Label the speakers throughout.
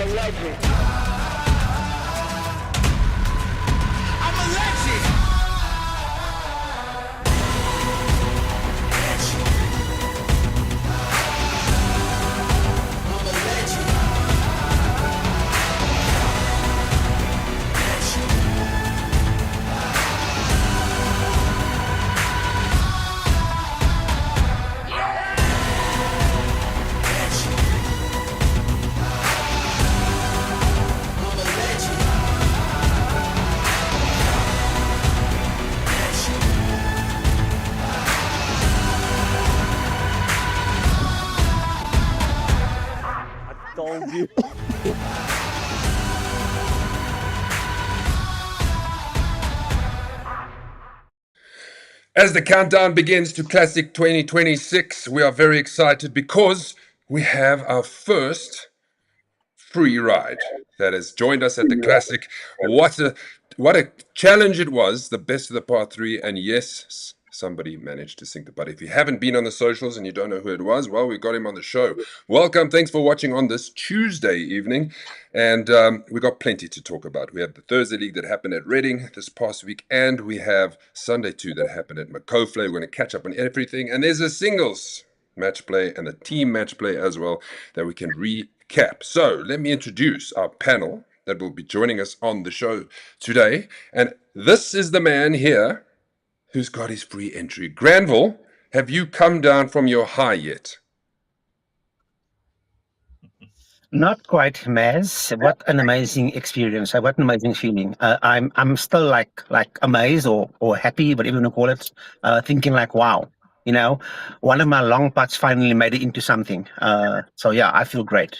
Speaker 1: a legend.
Speaker 2: I'm a legend. I'm a legend. I'm a legend.
Speaker 1: I told you.
Speaker 3: As the countdown begins to Classic 2026, we are very excited because we have our first free ride that has joined us at the Classic. What a challenge it was, the best of the part three, and yes, somebody managed to sink the butt. If you haven't been on the socials and you don't know who it was, well, we got him on the show. Welcome, thanks for watching on this Tuesday evening, and we got plenty to talk about. We had the Thursday League that happened at Reading this past week, and we have Sunday 2 that happened at Maccauvlei. We're going to catch up on everything, and there's a singles match play and a team match play as well that we can recap. So let me introduce our panel that will be joining us on the show today. And this is the man here who's got his free entry. Granville, have you come down from your high yet?
Speaker 4: Not quite, Maz. What an amazing experience! What an amazing feeling. I'm still like amazed or happy, whatever you want to call it. Thinking like, wow, one of my long putts finally made it into something. So yeah, I feel great.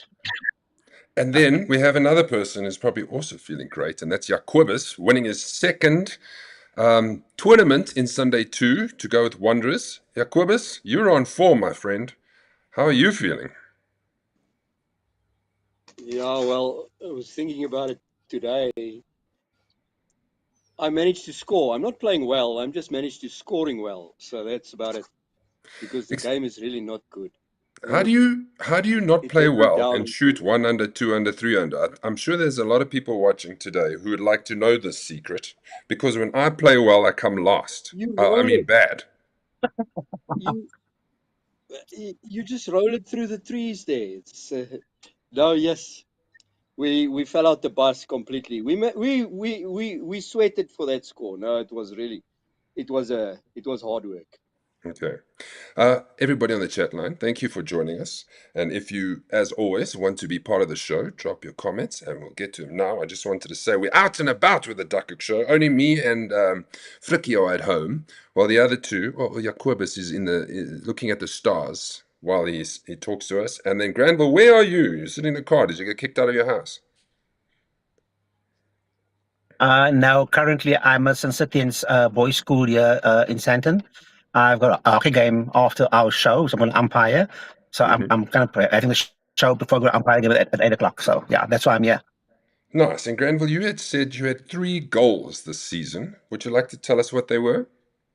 Speaker 3: And then we have another person who's probably also feeling great, and that's Jacobus, winning his second tournament in Sunday 2 to go with Wanderers. Jacobus, you're on form, my friend. How are you feeling?
Speaker 5: Yeah, well, I was thinking about it today. I managed to score. I'm not playing well. I'm just managed to scoring well. So that's about it. Because the game is really not good.
Speaker 3: How do you not
Speaker 5: It
Speaker 3: play
Speaker 5: let me
Speaker 3: well
Speaker 5: down.
Speaker 3: and shoot 1 under, 2 under, 3 under? I'm sure there's a lot of people watching today who would like to know this secret, because when I play well, I come last.
Speaker 5: You
Speaker 3: I
Speaker 5: roll
Speaker 3: mean
Speaker 5: it.
Speaker 3: bad.
Speaker 5: You just roll it through the trees there. It's, no, yes. We fell out the bus completely. We sweated for that score. No, it was hard work.
Speaker 3: Okay. Everybody on the chat line, thank you for joining us. And if you, as always, want to be part of the show, drop your comments and we'll get to them now. I just wanted to say we're out and about with the Duckhook show. Only me and Frikkie are at home, while the other two, well, Jacobus is looking at the stars while he talks to us. And then Granville, where are you? You're sitting in the car. Did you get kicked out of your house?
Speaker 4: Now currently I'm at St. Cynthian's boys' school here in Sandton. I've got a hockey game after our show, so I'm going to umpire. So I'm kind of having the show before I go to umpire game at 8 o'clock. So yeah, that's why I'm here.
Speaker 3: Nice. And Granville, you had said you had 3 goals this season. Would you like to tell us what they were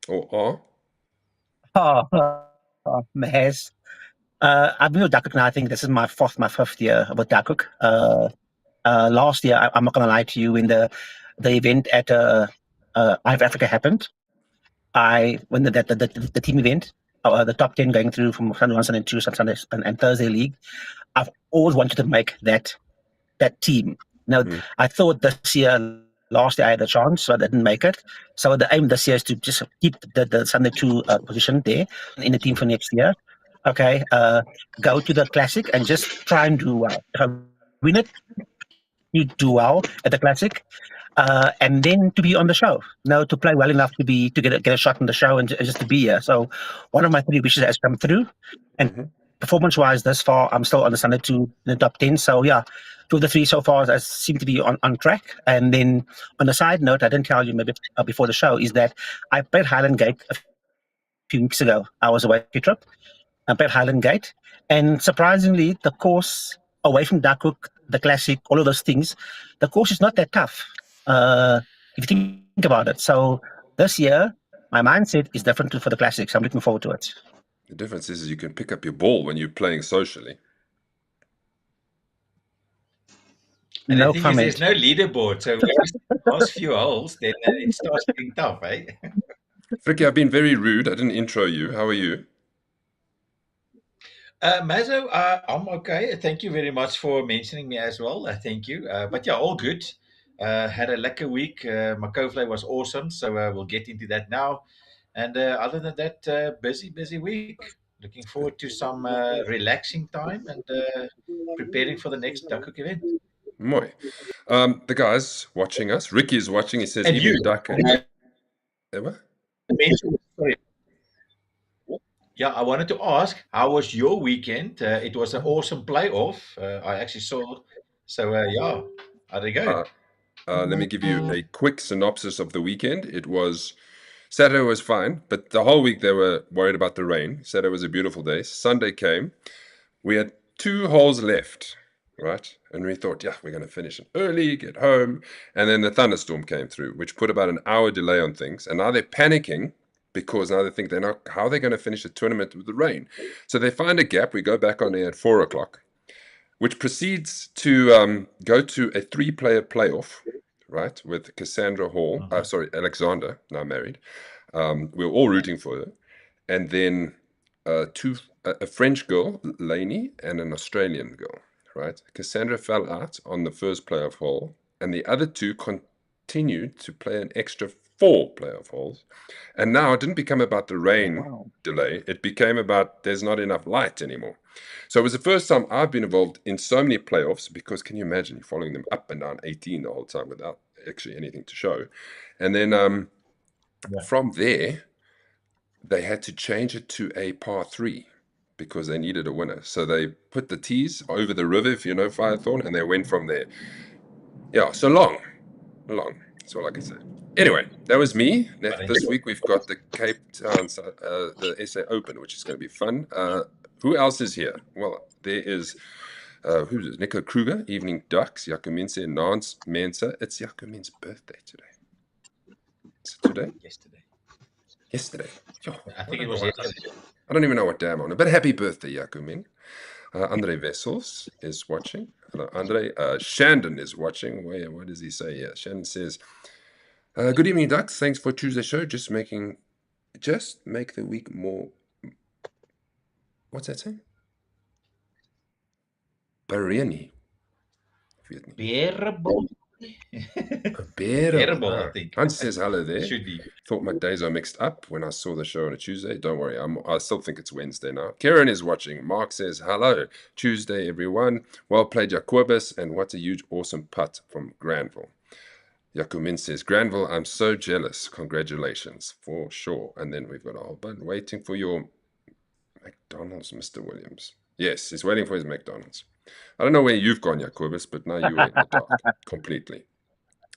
Speaker 3: or are?
Speaker 4: Mahez. I've been with Duckhook now. I think this is my 5th year with Duckhook. Last year, I'm not going to lie to you, when the event at IF Africa happened, when the team event, the top 10 going through from Sunday 1, Sunday 2, Sunday and Thursday league, I've always wanted to make that team. Now, I thought last year I had a chance, so I didn't make it. So the aim this year is to just keep the Sunday 2 position there in the team for next year. Okay, go to the Classic and just try and do well. If I win it, you do well at the Classic, and then to be on the show. Now, to play well enough to get a shot on the show and just to be here. So one of my 3 wishes has come through, and performance-wise, thus far, I'm still on the Sunday 2 in the top 10. So yeah, 2 of the 3 so far I seem to be on track. And then on a side note, I didn't tell you maybe before the show, is that I played Highland Gate a few weeks ago. I was away on a trip. I played Highland Gate, and surprisingly, the course away from Duckhook, the Classic, all of those things, the course is not that tough if you think about it. So this year, my mindset is different for the Classics. I'm looking forward to it.
Speaker 3: The difference is you can pick up your ball when you're playing socially.
Speaker 6: And
Speaker 4: No
Speaker 6: the thing is, there's
Speaker 4: comment.
Speaker 6: no leaderboard. So once the last few holes, then it starts getting tough, eh?
Speaker 3: Fricky, I've been very rude. I didn't intro you. How are you?
Speaker 6: Mazo, I'm okay. Thank you very much for mentioning me as well. Thank you. But yeah, all good. Had a lekker week. Maccauvlei was awesome. So we'll get into that now. And other than that, busy week. Looking forward to some relaxing time and preparing for the next Duckhook event.
Speaker 3: Mooi. The guys watching us, Ricky is watching. He says,
Speaker 6: And you,
Speaker 3: evening duck. What?
Speaker 6: sorry. Yeah, I wanted to ask, how was your weekend? It was an awesome playoff. I actually saw. So yeah, how'd it go?
Speaker 3: Let me give you a quick synopsis of the weekend. It was Saturday was fine, but the whole week they were worried about the rain. Saturday was a beautiful day. Sunday came. We had 2 holes left, right? And we thought, yeah, we're going to finish it early, get home. And then the thunderstorm came through, which put about an hour delay on things. And now they're panicking because now they think they're not, how are they going to finish the tournament with the rain? So they find a gap. We go back on there at 4 o'clock, which proceeds to go to a 3-player playoff, right? With Cassandra Hall, Alexander, now married. We were all rooting for her. And then a French girl, Lainey, and an Australian girl, right? Cassandra fell out on the first playoff hole, and the other 2 continued to play an extra 4 playoff holes. And now it didn't become about the rain delay, it became about there's not enough light anymore. So it was the first time I've been involved in so many playoffs because can you imagine following them up and down 18 the whole time without actually anything to show? And then from there, they had to change it to a par 3 because they needed a winner. So they put the tees over the river, if you know Firethorn, and they went from there. Yeah, so long. That's all I can say. Anyway, that was me. This week we've got the Cape Town, the SA Open, which is going to be fun. Who else is here? Well, there is, who's this? Nico Kruger, Evening Ducks, Jacominse, and Nance Mensa. It's Jacomin's birthday today. Is it today? Yesterday. Yo,
Speaker 6: I think it was yesterday.
Speaker 3: I don't even know what day I'm on. But happy birthday, Jacomin. Andre Vessels is watching. Hello, Andre. Shandon is watching. What does he say here? Shandon says, good evening, Ducks. Thanks for Tuesday show. Just make the week more. What's that saying? Bariani.
Speaker 6: Bearable.
Speaker 3: Bearable.
Speaker 6: I think.
Speaker 3: Hans says hello there.
Speaker 6: Should be.
Speaker 3: Thought my days are mixed up when I saw the show on a Tuesday. Don't worry, I still think it's Wednesday now. Karen is watching. Mark says hello. Tuesday, everyone. Well played, Jacobus. And what a huge, awesome putt from Granville. Jacomin says, Granville, I'm so jealous. Congratulations, for sure. And then we've got a whole bunch waiting for your McDonald's, Mr. Williams. Yes, he's waiting for his McDonald's. I don't know where you've gone, Jacobus, but now you are in the dark completely.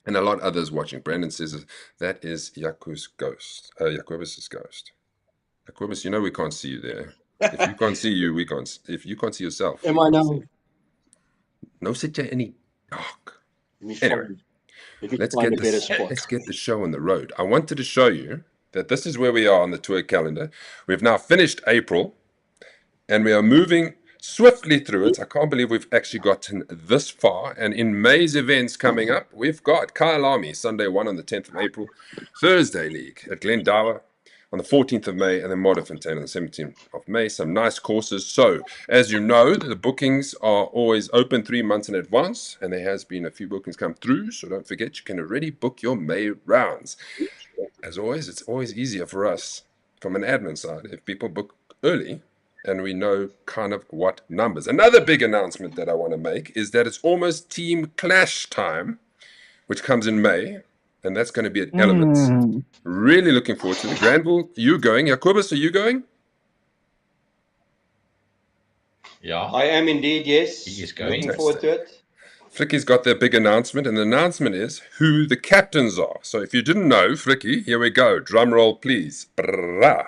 Speaker 3: And a lot of others watching. Brandon says that is Jacobus's ghost. Jacobus's ghost. Jacobus, you know we can't see you there. If you can't see you, we can't. If you can't see yourself,
Speaker 5: Am I now?
Speaker 3: no sit you any dark.
Speaker 5: Let
Speaker 3: Anyway, let's get the show on the road. I wanted to show you that this is where we are on the tour calendar. We've now finished April, and we are moving swiftly through it. I can't believe we've actually gotten this far. And in May's events coming up, we've got Kyle Army, Sunday 1 on the 10th of April, Thursday League at Glendower on the 14th of May, and then Modderfontein on the 17th of May. Some nice courses. So, as you know, the bookings are always open 3 months in advance, and there has been a few bookings come through. So don't forget, you can already book your May rounds. As always, it's always easier for us from an admin side if people book early and we know kind of what numbers. Another big announcement that I want to make is that it's almost Team Clash time, which comes in May, and that's going to be at Elements. Really looking forward to it. Granville, you going? Jacobus, are you going?
Speaker 6: Yeah.
Speaker 5: I am indeed, yes.
Speaker 6: He is going.
Speaker 5: Looking forward to it.
Speaker 3: Flicky's got their big announcement, and the announcement is who the captains are. So if you didn't know, Flicky, here we go. Drum roll, please. Brrrah.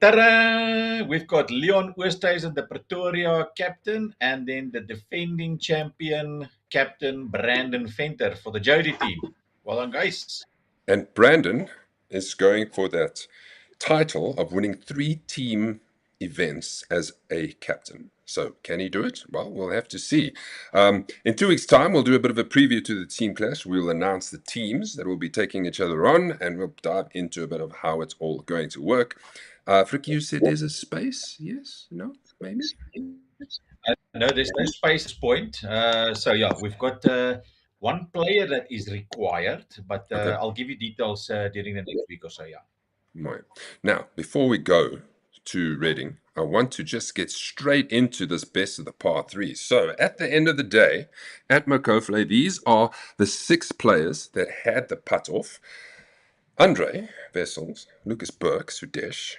Speaker 6: Ta-da! We've got Leon Oosthuizen, the Pretoria captain, and then the defending champion captain Brandon Venter for the Jody team. Well done, guys.
Speaker 3: And Brandon is going for that title of winning 3 team events as a captain. So can he do it? Well, we'll have to see. In 2 weeks' time, we'll do a bit of a preview to the team clash. We'll announce the teams that will be taking each other on, and we'll dive into a bit of how it's all going to work. Frick, you said there's a space? Yes? No? Maybe?
Speaker 6: No, there's no space at this point. So yeah, we've got one player that is required, but
Speaker 3: Okay.
Speaker 6: I'll give you details during the next week or so. Yeah.
Speaker 3: Right. Now, before we go to Reading, I want to just get straight into this best of the par three. So, at the end of the day, at Maccauvlei, these are the 6 players that had the putt off. Andre Wessels, Lucas Burke, Sudesh,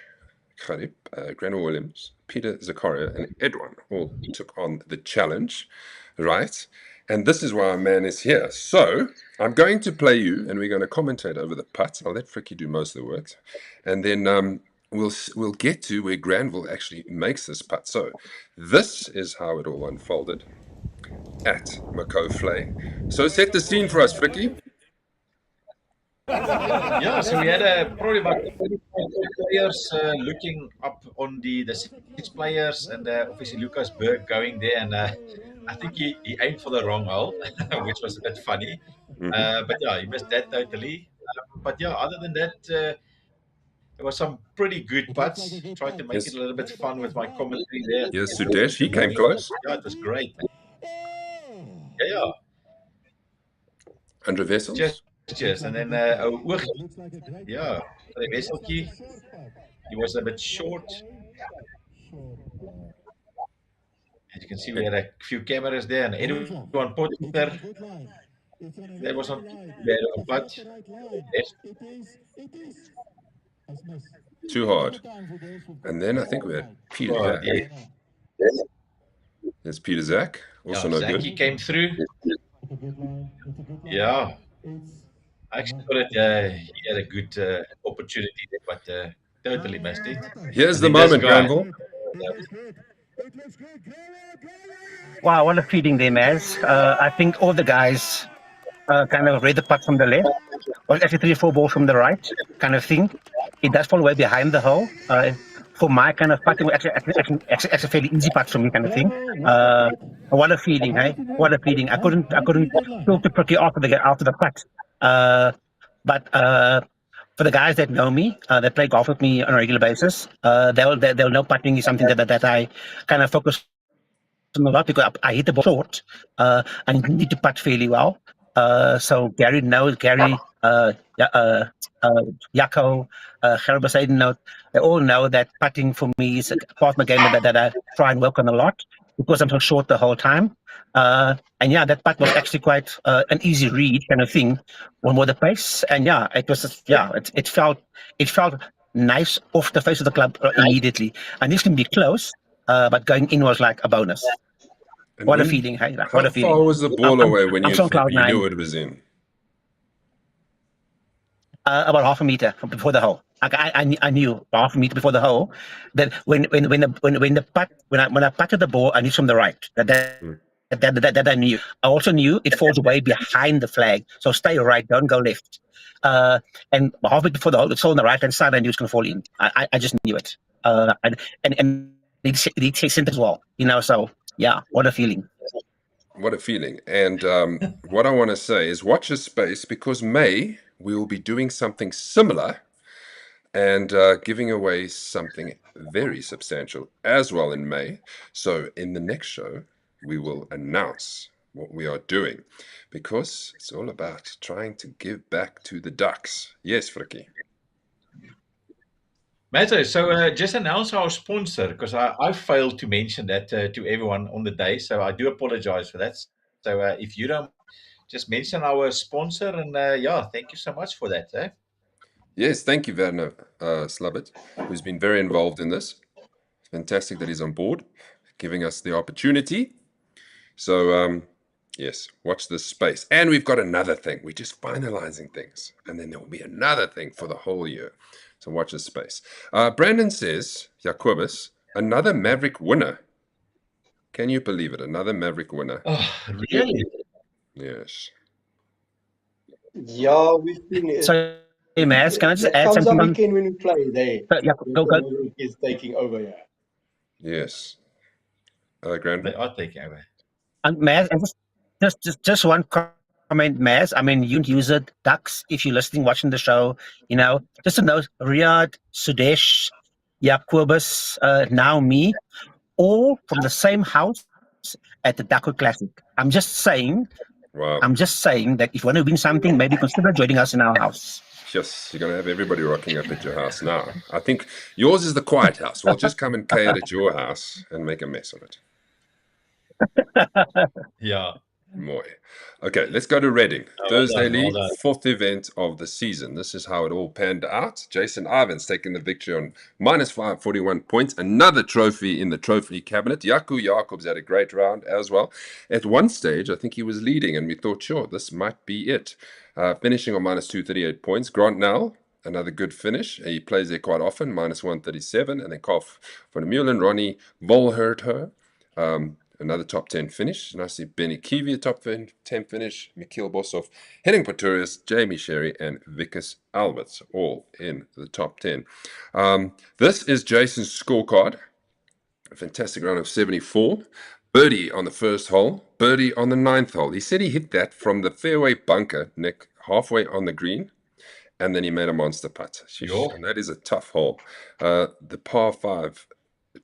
Speaker 3: Kharib, Grant Williams, Peter Zakaria, and Edwin all took on the challenge, right? And this is why our man is here. So I'm going to play you, and we're going to commentate over the putts. I'll let Fricky do most of the work, and then we'll get to where Granville actually makes this putt. So this is how it all unfolded at Maccauvlei. So set the scene for us, Fricky.
Speaker 6: Yeah, so we had probably about 35 players looking up on the 6 players, and obviously Lucas Berg going there, and I think he aimed for the wrong hole, which was a bit funny. But yeah, he missed that totally. But yeah, other than that, there was some pretty good putts. Tried to make
Speaker 3: Yes.
Speaker 6: it a little bit fun with my commentary there.
Speaker 3: Yes, Sudesh, he came close.
Speaker 6: Yeah, it was great. Yeah,
Speaker 3: Andre Wessels.
Speaker 6: cheers. And then yeah, the Wesseltjie, he was a bit short. As you can see, we had a few cameras there, and everyone put there. There was not bad of a putt. Yes.
Speaker 3: Too hard. And then I think we had Peter
Speaker 6: Oh,
Speaker 3: Zach.
Speaker 6: yeah.
Speaker 3: There's Peter Zach, also no
Speaker 6: Zachy
Speaker 3: good.
Speaker 6: came through. Yeah. I actually thought that he had a good opportunity there, but totally missed it.
Speaker 3: Here's
Speaker 6: And
Speaker 3: the
Speaker 6: then this
Speaker 3: moment,
Speaker 6: guy.
Speaker 3: Granville.
Speaker 4: Wow, what a feeding there, Maz. I think all the guys kind of read the putt from the left, or actually 3 or 4 balls from the right, kind of thing. It does fall way behind the hole. For my kind of putt, it was actually a fairly easy putt for me, kind of thing. What a feeling, hey? What a feeling! I couldn't feel too pretty after the putt. But for the guys that know me, that play golf with me on a regular basis, they'll know putting is something that I kind of focus on a lot, because I hit the ball short, and you need to putt fairly well. So Gary knows, Jaco, Gerber know, they all know that putting for me is a part of my game that I try and work on a lot, because I'm so short the whole time. And yeah, that putt was actually quite an easy read kind of thing, one more the pace, and yeah, it felt nice off the face of the club immediately. And this can be close, but going in was like a bonus.
Speaker 3: And
Speaker 4: What a
Speaker 3: when-
Speaker 4: feeling, hey? What
Speaker 3: How
Speaker 4: a feeling.
Speaker 3: far was the ball away when
Speaker 4: I'm
Speaker 3: you
Speaker 4: so on cloud nine.
Speaker 3: knew it was in?
Speaker 4: About half a meter before the hole. I knew half a meter before the hole that when I putted the ball, I knew from the right. That I knew. I also knew it falls way behind the flag, so stay right, don't go left. And half a meter before the hole, it's all on the right hand side. I knew it's going to fall in. I just knew it. And it sent as well. So yeah, what a feeling.
Speaker 3: What a feeling. And what I want to say is watch this space, because May we will be doing something similar and giving away something very substantial as well in May. So in the next show, we will announce what we are doing, because it's all about trying to give back to the Ducks. Yes, Fricky.
Speaker 6: Matter, so just announce our sponsor, because I failed to mention that to everyone on the day, so I do apologize for that. So if you don't, just mention our sponsor, and yeah, thank you so much for that.
Speaker 3: Yes, thank you, Werner Slabbert, who's been very involved in this. Fantastic that he's on board, giving us the opportunity. So, yes, watch this space. And we've got another thing. We're just finalizing things. And then there will be another thing for the whole year. So watch this space. Brandon says, Jacobus, another Maverick winner. Can you believe it? Another Maverick winner.
Speaker 6: Oh, really?
Speaker 3: Yes.
Speaker 5: Yeah, we've been.
Speaker 4: So, hey, Maz, can I just
Speaker 5: That
Speaker 4: add
Speaker 5: comes up
Speaker 4: something on?
Speaker 5: weekend when we play there.
Speaker 4: Yeah, go.
Speaker 5: Is taking over, yeah.
Speaker 3: Yes. Grandma?
Speaker 6: They are taking over.
Speaker 4: And Maz, and just one comment, Maz. I mean, you can use it, Ducks, if you're listening, watching the show. Just to know, Riyadh, Sudesh, Jacobus, now me, all from the same house at the Duckhook Classic. I'm just saying
Speaker 3: Wow.
Speaker 4: that if you want to win something, maybe consider joining us in our house.
Speaker 3: Yes, you're going to have everybody rocking up at your house now. I think yours is the quiet house. We'll just come and K it at your house and make a mess of it.
Speaker 6: Yeah.
Speaker 3: Mooi. Okay, let's go to Reading.
Speaker 6: Oh,
Speaker 3: Thursday
Speaker 6: well
Speaker 3: league,
Speaker 6: done.
Speaker 3: fourth event of the season. This is how it all panned out. Jason Ivans taking the victory on minus 541 points. Another trophy in the trophy cabinet. Jaco Jacobs had a great round as well. At one stage, I think he was leading, and we thought, sure, this might be it. Finishing on minus 238 points. Grant Nell, another good finish. He plays there quite often, minus 137. And then Kof van der Meulen, Ronnie Volhert, another top 10 finish. And I see Benny Kiwi, a top 10 finish. Michiel Boshoff, Henning Pretorius, Jamie Sherry, and Vickers Alberts, all in the top 10. This is Jason's scorecard. A fantastic round of 74. Birdie on the first hole, birdie on the ninth hole. He said he hit that from the fairway bunker, Nick, halfway on the green, and then he made a monster putt.
Speaker 6: Sure.
Speaker 3: And that is a tough hole. The par 5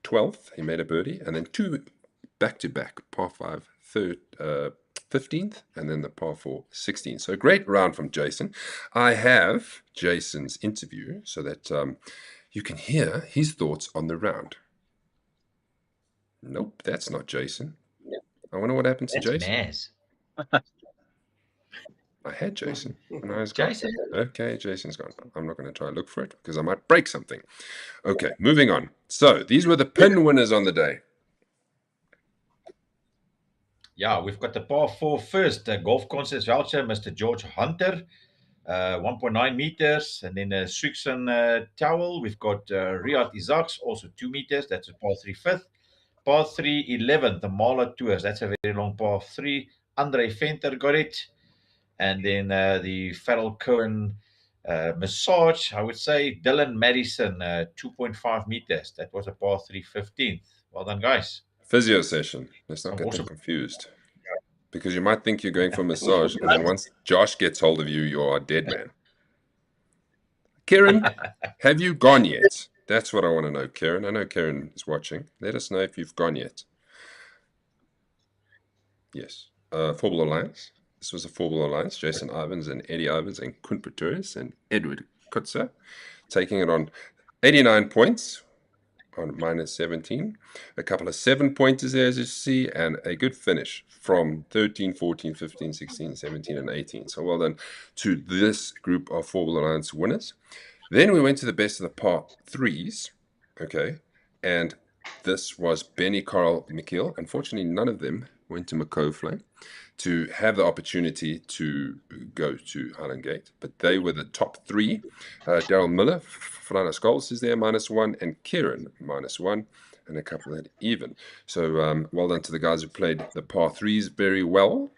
Speaker 3: 12th, he made a birdie, and then two back-to-back par 5 15th, and then the par 4 16th. So a great round from Jason. I have Jason's interview so that you can hear his thoughts on the round. Nope, that's not Jason. I wonder what happened to
Speaker 6: That's
Speaker 3: Jason.
Speaker 6: Maz.
Speaker 3: I had Jason. No, he's gone.
Speaker 6: Jason.
Speaker 3: Okay, Jason's gone. I'm not going to try to look for it because I might break something. Okay, moving on. So these were the pin winners on the day.
Speaker 6: Yeah, we've got the par 4 first. Golf Concepts voucher, Mr. George Hunter, 1.9 meters. And then a Suixen towel. We've got Riyadh Isaacs, also 2 meters. That's a par 3 fifth. Par 3 11th, the Mala Tours. That's a very long par 3. Andre Venter got it. And then the Farrell Cohen massage, I would say. Dylan Madison, 2.5 meters. That was a par 3 15th. Well done, guys.
Speaker 3: Physio session. Let's not get them confused. Because you might think you're going for a massage, and then once Josh gets hold of you, you're a dead man. Kieran, have you gone yet? That's what I want to know, Kieran. I know Kieran is watching. Let us know if you've gone yet. Yes. Four-Ball Alliance. This was a Four-Ball Alliance. Jason Ivans and Eddie Ivans and Quint Pretorius and Edward Kutzer taking it on 89 points on minus 17. A couple of 7-pointers there, as you see, and a good finish from 13, 14, 15, 16, 17, and 18. So well done to this group of Four-Ball Alliance winners. Then we went to the best of the par 3s, okay, and this was Benny, Carl, Michiel. Unfortunately, none of them went to Maccauvlei to have the opportunity to go to Highland Gate, but they were the top 3. Daryl Miller, Frana Scholes is there, -1, and Kieran, -1, and a couple that even. So well done to the guys who played the par 3s very well.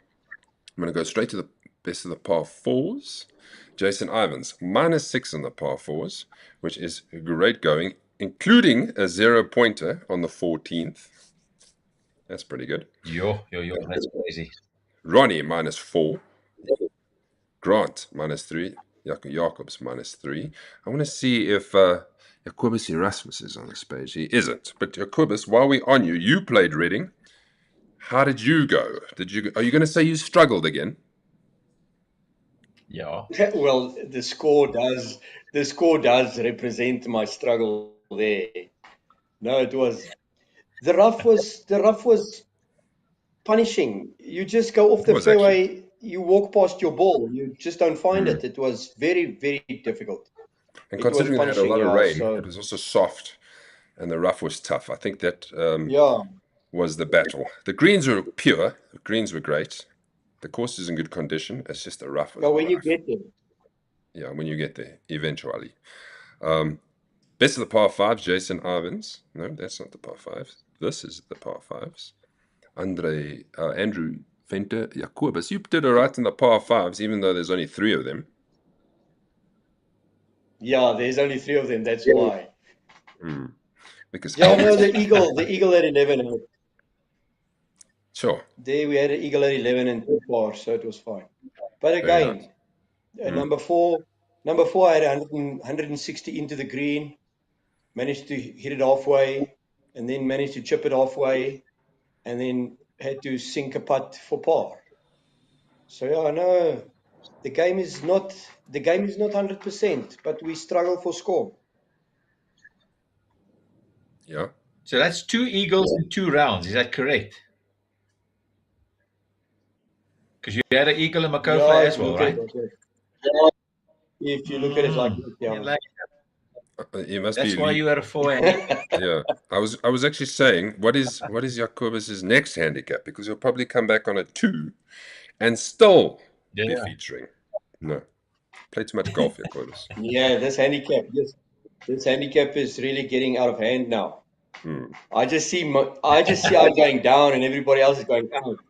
Speaker 3: I'm going to go straight to the best of the par 4s. Jason Ivans, -6 on the par 4s, which is great going, including a 0-pointer on the 14th. That's pretty good.
Speaker 6: Yo, that's crazy.
Speaker 3: Ronnie, -4. Grant, -3. Jaco Jacobs, -3. I want to see if Jacobus Erasmus is on this page. He isn't. But Jacobus, while we're on you, you played Reading. How did you go? Are you going to say you struggled again?
Speaker 6: Yeah.
Speaker 5: Well, the score does represent my struggle there. No, it was the rough was punishing. You just go off the
Speaker 3: was
Speaker 5: fairway, you walk past your ball, you just don't find it. It was very, very difficult.
Speaker 3: And
Speaker 5: It was
Speaker 3: considering it had a lot of
Speaker 5: punishing,
Speaker 3: rain,
Speaker 5: so
Speaker 3: it was also soft, and the rough was tough. I think that
Speaker 5: yeah.
Speaker 3: was the battle. The greens were pure. The greens were great. The course is in good condition. It's just the rough.
Speaker 5: But when you get there,
Speaker 3: Yeah, when you get there, eventually. Best of the par 5s, Jason Ivans. No, that's not the par 5s. This is the par 5s. Andrew Venter, Jacobus. You did all right in the par 5s, even though there's only 3 of them.
Speaker 5: yeah, there's only 3 of them. That's why.
Speaker 3: Because
Speaker 5: Yeah, no, the eagle had 11.
Speaker 3: Sure.
Speaker 5: There we had an eagle at 11 and 2 pars, so it was fine. But
Speaker 3: Very
Speaker 5: again,
Speaker 3: nice.
Speaker 5: number four, I had 160 into the green, managed to hit it halfway, and then managed to chip it halfway, and then had to sink a putt for par. So yeah, no, the game is not 100%, but we struggle for score.
Speaker 3: Yeah.
Speaker 6: So that's 2 eagles in 2 rounds. Is that correct? Because you had an eagle in
Speaker 5: Yeah,
Speaker 6: Maccauvlei
Speaker 5: if
Speaker 6: as
Speaker 5: you
Speaker 6: well,
Speaker 5: look at
Speaker 6: right?
Speaker 5: it like if you look at it like that,
Speaker 6: You like-
Speaker 3: You must
Speaker 6: That's
Speaker 3: be.
Speaker 6: why you had a 4 handicap.
Speaker 3: Yeah. I was actually saying, what is Jacobus's next handicap? Because he'll probably come back on a 2 and still be
Speaker 6: Yeah.
Speaker 3: featuring. No. Play too much golf, Jacobus.
Speaker 5: yeah, this handicap is really getting out of hand now.
Speaker 3: Hmm.
Speaker 5: I just see I'm going down and everybody else is going up.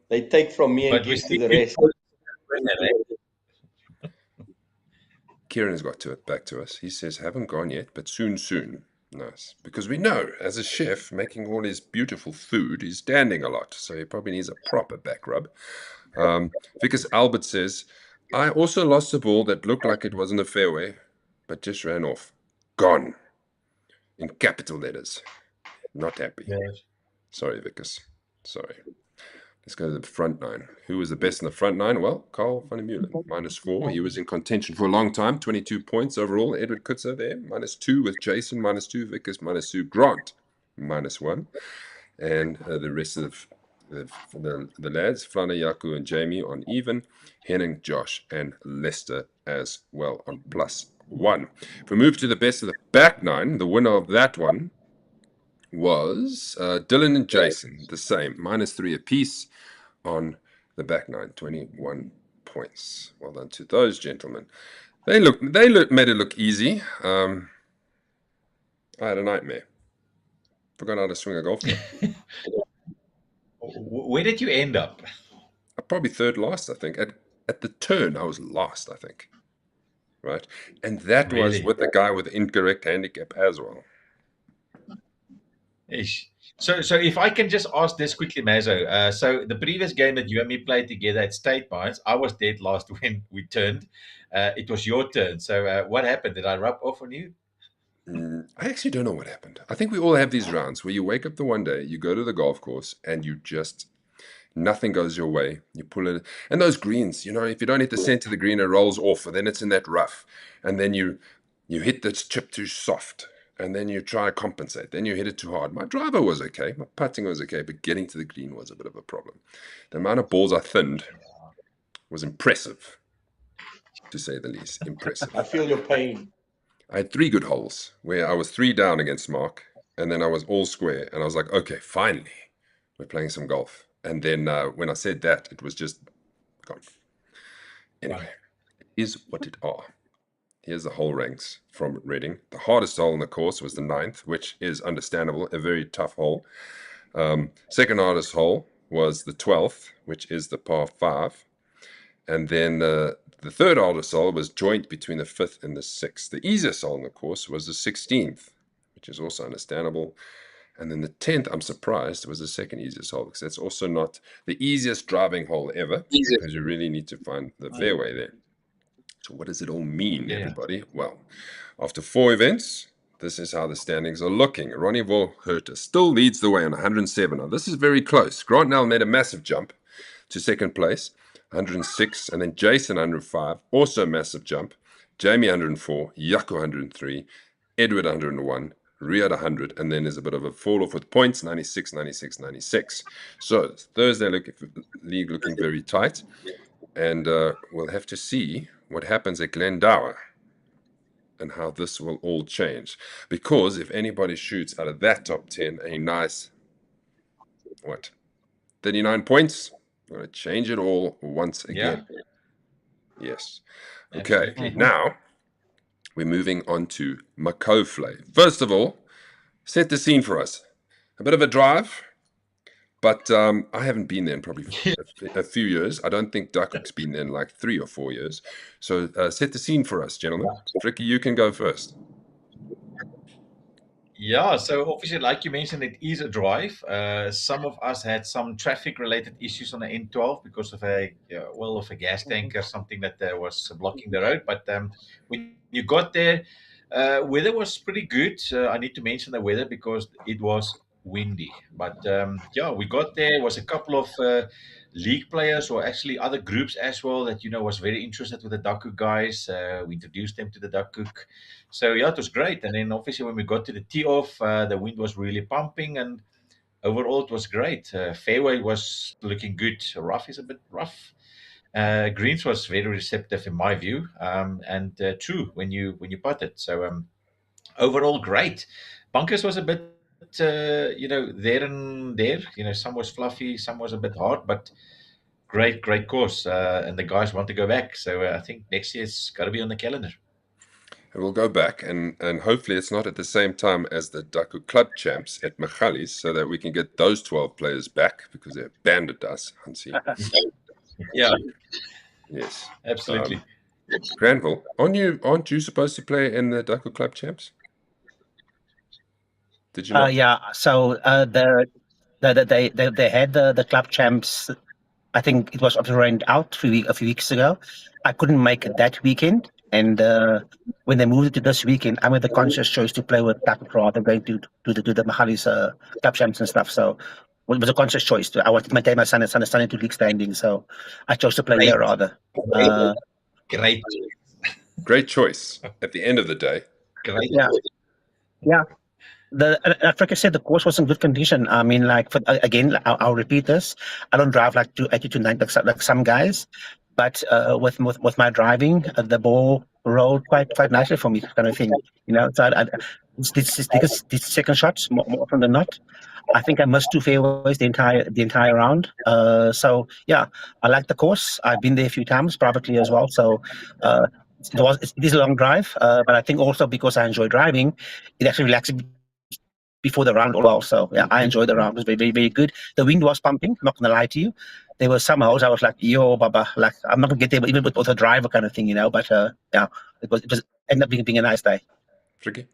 Speaker 5: They take from me and
Speaker 6: But we
Speaker 5: give to
Speaker 6: see
Speaker 5: the
Speaker 6: you
Speaker 5: rest.
Speaker 3: Kieran has got back to us. He says, haven't gone yet, but soon, soon. Nice. Because we know, as a chef, making all his beautiful food, he's standing a lot. So he probably needs a proper back rub. Vickers Albert says, I also lost a ball that looked like it was in the fairway, but just ran off. Gone. In capital letters. Not happy.
Speaker 6: Yes.
Speaker 3: Sorry, Vickers. Sorry. Let's go to the front nine. Who was the best in the front nine? Well, Carl van der Meulen, -4. He was in contention for a long time, 22 points overall. Edward Kutzer there, -2 with Jason, -2. Vickers, -2. Grant, -1. And the rest of the lads, Flana, Yaku, and Jamie on even. Henning, Josh, and Lester as well on +1. If we move to the best of the back nine, the winner of that one was Dylan and Jason, the same, -3 apiece on the back nine, 21 points. Well done to those gentlemen. They made it look easy. I had a nightmare. Forgot how to swing a golf club.
Speaker 6: Where did you end up?
Speaker 3: Probably third last, I think. At the turn, I was last, I think. Right? And that was
Speaker 6: Really?
Speaker 3: with the guy with the incorrect handicap as well.
Speaker 6: Ish. So if I can just ask this quickly, Mazo. So the previous game that you and me played together at State Mines, I was dead last when we turned. It was your turn. So what happened? Did I rub off on you?
Speaker 3: I actually don't know what happened. I think we all have these rounds where you wake up the one day, you go to the golf course, and you just nothing goes your way. You pull it, and those greens, if you don't hit the center of the green, it rolls off, and then it's in that rough, and then you hit the chip too soft, and then you try to compensate. Then you hit it too hard. My driver was okay, my putting was okay, but getting to the green was a bit of a problem. The amount of balls I thinned was impressive, to say the least. Impressive.
Speaker 5: I feel your pain.
Speaker 3: I had 3 good holes where I was 3 down against Mark, and then I was all square, and I was like, okay, finally, we're playing some golf. And then when I said that, it was just gone. Anyway, it is what it are. Here's the hole ranks from Reading. The hardest hole in the course was the 9th, which is understandable, a very tough hole. Second hardest hole was the 12th, which is the par 5. And then the third hardest hole was joint between the 5th and the 6th. The easiest hole in the course was the 16th, which is also understandable. And then the 10th, I'm surprised, was the second easiest hole because that's also not the easiest driving hole ever because you really need to find the fairway there. So what does it all mean, everybody? Well, after 4 events, this is how the standings are looking. Ronnie Volherter still leads the way on 107. Now, this is very close. Grant Nell made a massive jump to second place, 106, and then Jason 105, also a massive jump. Jamie 104, Jaco 103, Edward 101, Riyad 100, and then there's a bit of a fall off with points, 96, 96, 96. So Thursday league looking very tight, and we'll have to see what happens at Glendower and how this will all change. Because if anybody shoots out of that top 10 a nice, 39 points, we're going to change it all once again.
Speaker 6: Yeah.
Speaker 3: Yes. Okay,
Speaker 6: Absolutely.
Speaker 3: now we're moving on to Maccauvlei. First of all, set the scene for us. A bit of a drive, but I haven't been there in probably a few years. I don't think Duckhook's been there in like 3 or 4 years. So set the scene for us, gentlemen. Tricky, you can go first.
Speaker 6: Yeah, so obviously, like you mentioned, it is a drive. Some of us had some traffic-related issues on the N12 because of a gas tank or something that was blocking the road. But when you got there, weather was pretty good. I need to mention the weather because it was windy. But yeah, we got there. Was a couple of league players or actually other groups as well that was very interested with the Duckhook guys. We introduced them to the Duckhook. So yeah, it was great. And then obviously when we got to the tee off, the wind was really pumping, and overall it was great. Fairway was looking good. Rough is a bit rough. Greens was very receptive in my view, and true when you putted. So overall great. Bunkers was a bit there and there. Some was fluffy, some was a bit hard, but great course. And the guys want to go back. So I think next year it's got to be on the calendar.
Speaker 3: And we'll go back, and hopefully it's not at the same time as the Duckhook Club Champs at Maccauvlei, so that we can get those 12 players back because they abandoned us, Hansi.
Speaker 6: Yeah,
Speaker 3: Yes.
Speaker 6: absolutely.
Speaker 3: Granville, aren't you supposed to play in the Duckhook Club Champs? Did you not?
Speaker 4: Yeah. So they had the club champs. I think it was rained out a few weeks ago. I couldn't make it that weekend, and when they moved it to this weekend, I made the conscious choice to play with Duckhook rather than going to the Maccauvlei's club champs and stuff. So it was a conscious choice. I wanted to maintain my son into league standing, so I chose to play
Speaker 6: Great.
Speaker 4: here rather. Uh,
Speaker 6: Great.
Speaker 3: Great choice at the end of the day.
Speaker 6: Great.
Speaker 4: yeah, yeah. Like I said, the course was in good condition. I mean, like again, I'll repeat this. I don't drive like 280 to 90 like some guys, but with my driving, the ball rolled quite nicely for me, kind of thing. So these second shots more often than not. I think I missed two fairways the entire round. So yeah, I like the course. I've been there a few times privately as well. So uh, it is a long drive, but I think also because I enjoy driving, it actually relaxes before the round as well. So yeah, I enjoyed the round. It was very good. The wind was pumping. I'm not gonna lie to you. There were some holes I was like, yo, Baba, like I'm not gonna get there even with a driver kind of thing, But yeah, it was ended up being a nice day.
Speaker 3: Fricky?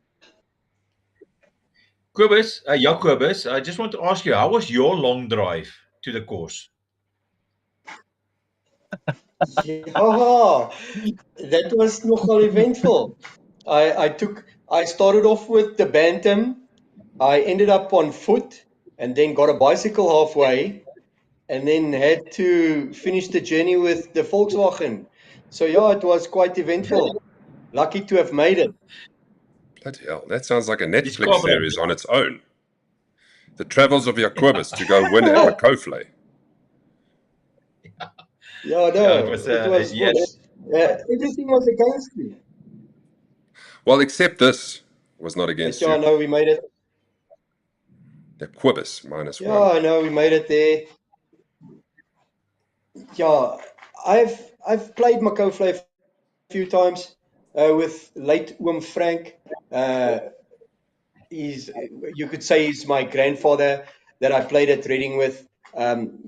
Speaker 6: Kobus, Kobus, I just want to ask you, how was your long drive to the course?
Speaker 5: Yeah, that was nogal eventful. I started off with the Bantam. I ended up on foot and then got a bicycle halfway and then had to finish the journey with the Volkswagen. So yeah, it was quite eventful. Lucky to have made it.
Speaker 3: Bloody hell, that sounds like a
Speaker 6: It's
Speaker 3: Netflix
Speaker 6: Cobra.
Speaker 3: series on its own. The Travels of Jacobus to go win at Maccauvlei.
Speaker 5: Yeah,
Speaker 6: Yeah,
Speaker 5: no,
Speaker 6: it was,
Speaker 5: everything was against me.
Speaker 3: Well, except this was not
Speaker 5: But
Speaker 3: against
Speaker 5: yeah,
Speaker 3: you.
Speaker 5: no, we made it.
Speaker 3: Jacobus -1.
Speaker 5: Yeah, no, we made it there. Yeah, I've played Maccauvlei a few times with late Frank. Uh, he's you could say he's my grandfather that I played at Reading with.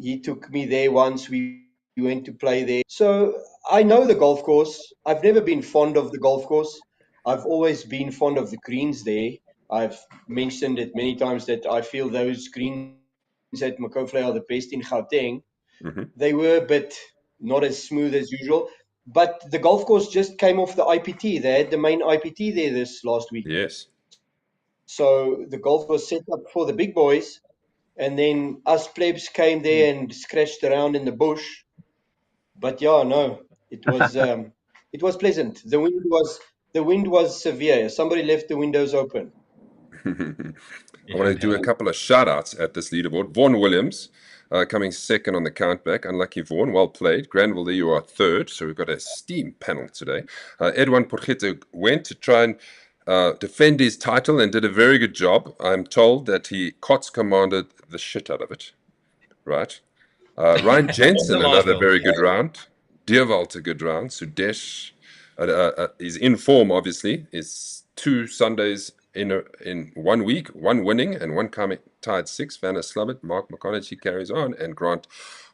Speaker 5: He took me there once. We went to play there. So I know the golf course. I've never been fond of the golf course. I've always been fond of the greens there. I've mentioned it many times that I feel those greens at Maccauvlei are the best in Gauteng.
Speaker 3: Mm-hmm.
Speaker 5: They were a bit not as smooth as usual. But the golf course just came off the IPT. They had the main IPT there this last week.
Speaker 3: Yes.
Speaker 5: So the golf was set up for the big boys, and then us plebs came there and scratched around in the bush. But yeah, no, it was pleasant. The wind was severe. Somebody left the windows open.
Speaker 3: I want to do a couple of shout outs at this leaderboard. Vaughan Williams coming second on the countback. Unlucky Vaughan, well played. Granville, there you are third. So we've got a steam panel today. Edwin Porchete went to try and defend his title and did a very good job. I'm told that he COTS commanded the shit out of it. Right. Ryan Jensen,
Speaker 6: The last
Speaker 3: another
Speaker 6: one.
Speaker 3: very good round. Deerwald, a good round. Sudesh is in form, obviously. Is 2 Sundays in 1 week, one winning and one coming tied 6. Vanna Slubbert, Mark McConaughey carries on, and Grant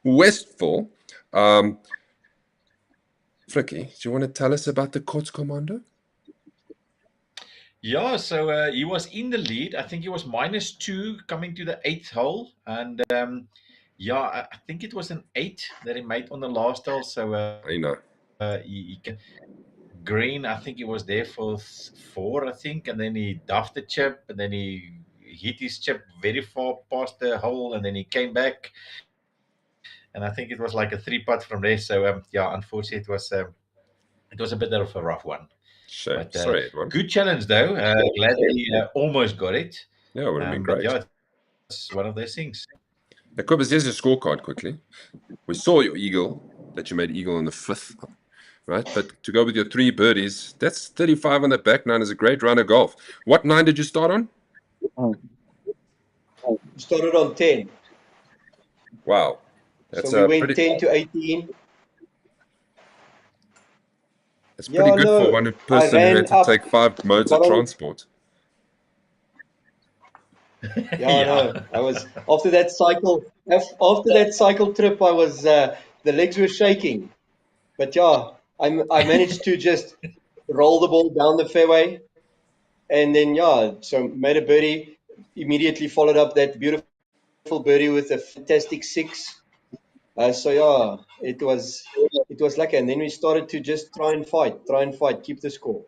Speaker 3: Westfall. Fricky, do you want to tell us about the Courts Commando?
Speaker 6: Yeah, so he was in the lead. I think he was -2 coming to the eighth hole, and yeah, I think it was an 8 that he made on the last hole. So
Speaker 3: I know.
Speaker 6: he can green. I think he was there for 4, I think, and then he duffed the chip, and then he hit his chip very far past the hole, and then he came back, and I think it was like a 3 putt from there. So yeah, unfortunately, it was a bit of a rough one.
Speaker 3: Shame.
Speaker 6: But
Speaker 3: Sorry, Edwin.
Speaker 6: good challenge though. Glad that he almost got it.
Speaker 3: Yeah, it would have been
Speaker 6: But
Speaker 3: great.
Speaker 6: yeah, it's one of those things.
Speaker 3: Now, Cobus, here's your scorecard quickly. We saw your eagle, that you made eagle on the 5th, right? But to go with your 3 birdies, that's 35 on the back nine is a great round of golf. What nine did you start on?
Speaker 5: Started on 10.
Speaker 3: Wow. That's
Speaker 5: So we went
Speaker 3: pretty,
Speaker 5: 10 to 18.
Speaker 3: that's pretty
Speaker 5: Yeah,
Speaker 3: good for
Speaker 5: no,
Speaker 3: one
Speaker 5: I
Speaker 3: person who
Speaker 5: ran
Speaker 3: had to
Speaker 5: up,
Speaker 3: take 5 modes of
Speaker 5: got on.
Speaker 3: transport.
Speaker 5: Yeah, I know. I was after that cycle trip. I was the legs were shaking, but yeah, I managed to just roll the ball down the fairway, and then yeah, so made a birdie. Immediately followed up that beautiful birdie with a fantastic 6. So yeah, it was lucky, and then we started to just try and fight, keep the score.